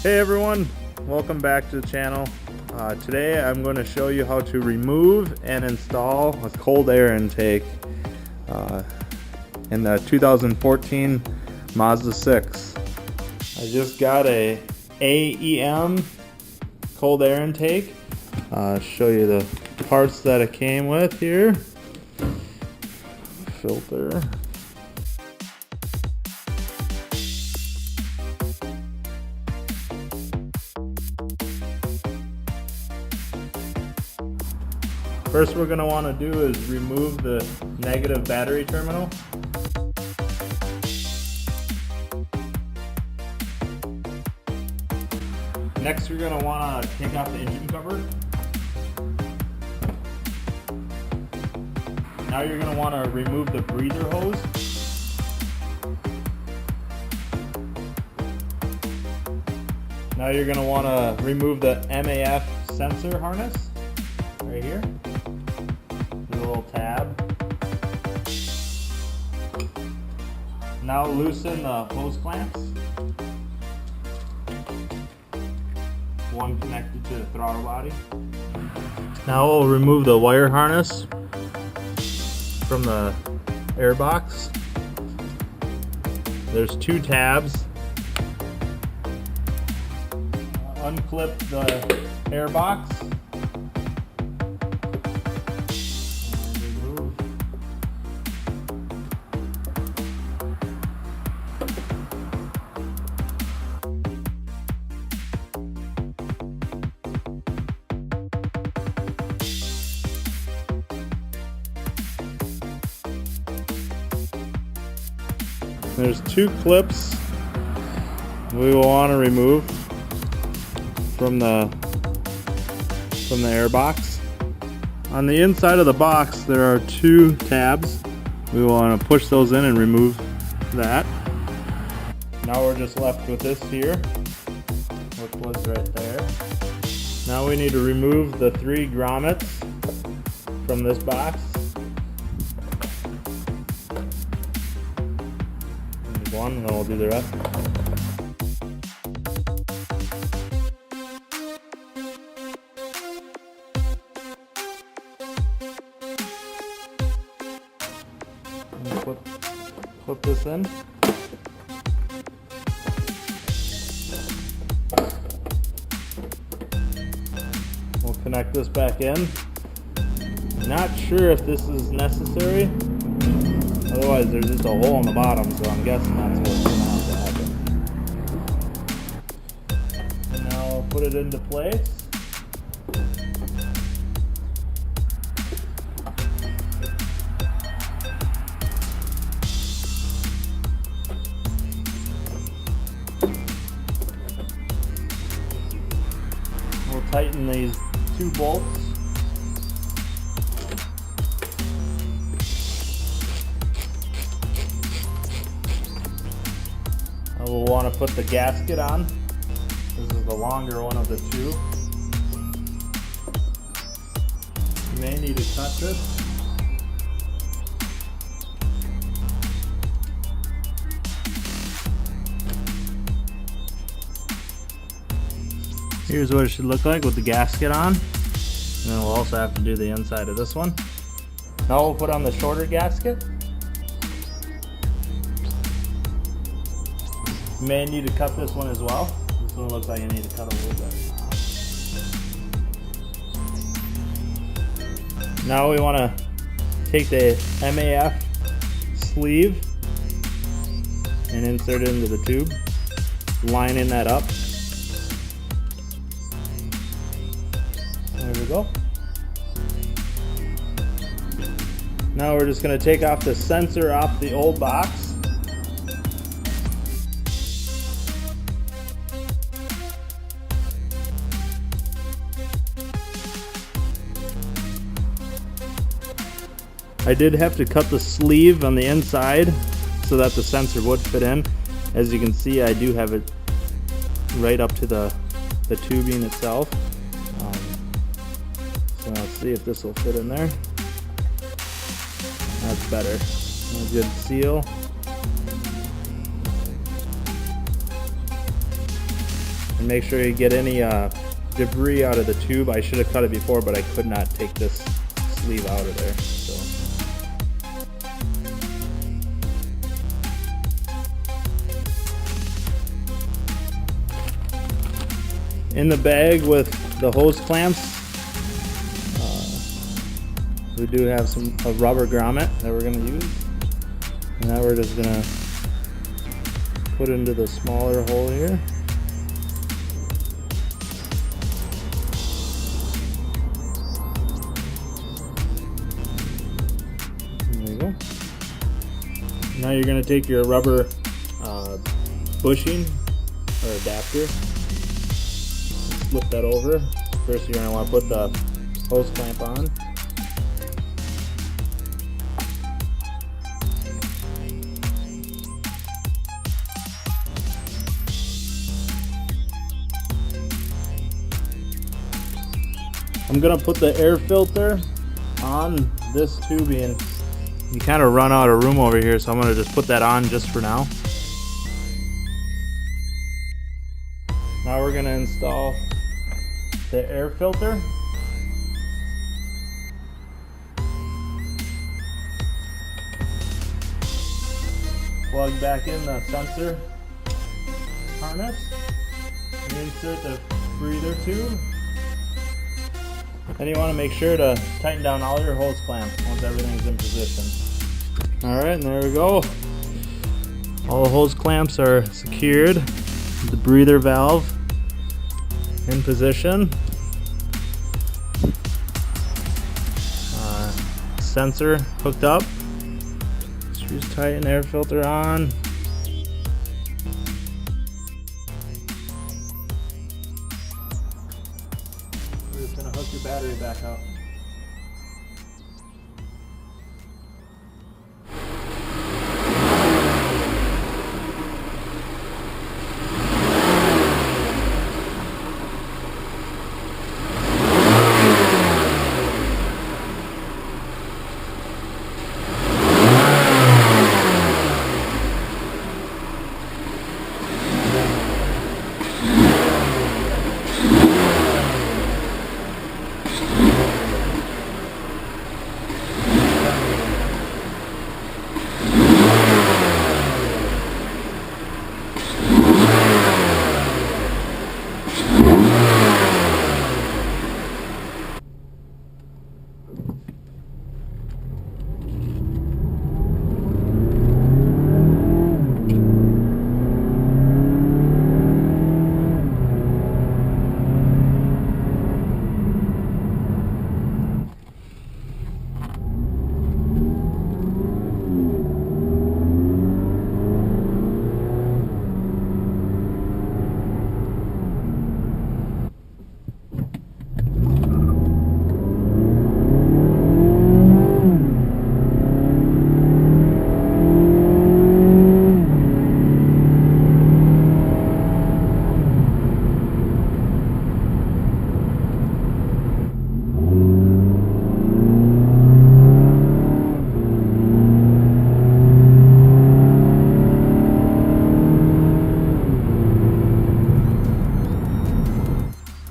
Hey everyone, welcome back to the channel. Today I'm going to show you how to remove and install a cold air intake in the 2014 Mazda 6. I just got a AEM cold air intake. Show you the parts that it came with here. Filter. First we're going to want to do is remove the negative battery terminal. Next you're going to want to take off the engine cover. Now you're going to want to remove the breather hose. Now you're going to want to remove the MAF sensor harness right here. A little tab. Now loosen the hose clamps. One connected to the throttle body. Now we'll remove the wire harness from the air box. There's two tabs. Unclip the air box. There's two clips we will want to remove from the air box. On the inside of the box there are two tabs. We will want to push those in and remove that. Now we're just left with this here, which was right there. Now we need to remove the three grommets from this box. One, and then we'll do the rest. Clip this in. We'll connect this back in. Not sure if this is necessary. Otherwise, there's just a hole in the bottom, so I'm guessing that's what's going to have to happen. Now I'll put it into place. We'll tighten these two bolts. We'll want to put the gasket on. This is the longer one of the two. You may need to cut this. Here's what it should look like with the gasket on. And then we'll also have to do the inside of this one. Now we'll put on the shorter gasket. You may need to cut this one as well. This one looks like you need to cut a little bit. Now we want to take the MAF sleeve and insert it into the tube, lining that up. There we go. Now we're just going to take off the sensor off the old box. I did have to cut the sleeve on the inside so that the sensor would fit in. As you can see, I do have it right up to the tubing itself. So let's see if this will fit in there. That's better. A good seal. and make sure you get any debris out of the tube. I should have cut it before, but I could not take this sleeve out of there. So. In the bag with the hose clamps, we do have a rubber grommet that we're going to use, and now we're just going to put into the smaller hole here. There you go. Now you're going to take your rubber bushing or adapter, flip that over. First you're going to want to put the hose clamp on. I'm going to put the air filter on this tubing. You kind of run out of room over here, so I'm going to just put that on just for now. Now we're going to install the air filter. Plug back in the sensor harness and insert the breather tube. Then you want to make sure to tighten down all your hose clamps once everything's in position. Alright, and there we go. All the hose clamps are secured. The breather valve in position. Sensor hooked up. Screws tight and air filter on. We're just going to hook your battery back up.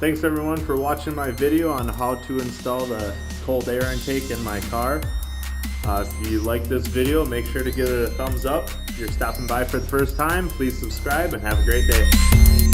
Thanks everyone for watching my video on how to install the cold air intake in my car. If you like this video, make sure to give it a thumbs up. If you're stopping by for the first time, please subscribe and have a great day.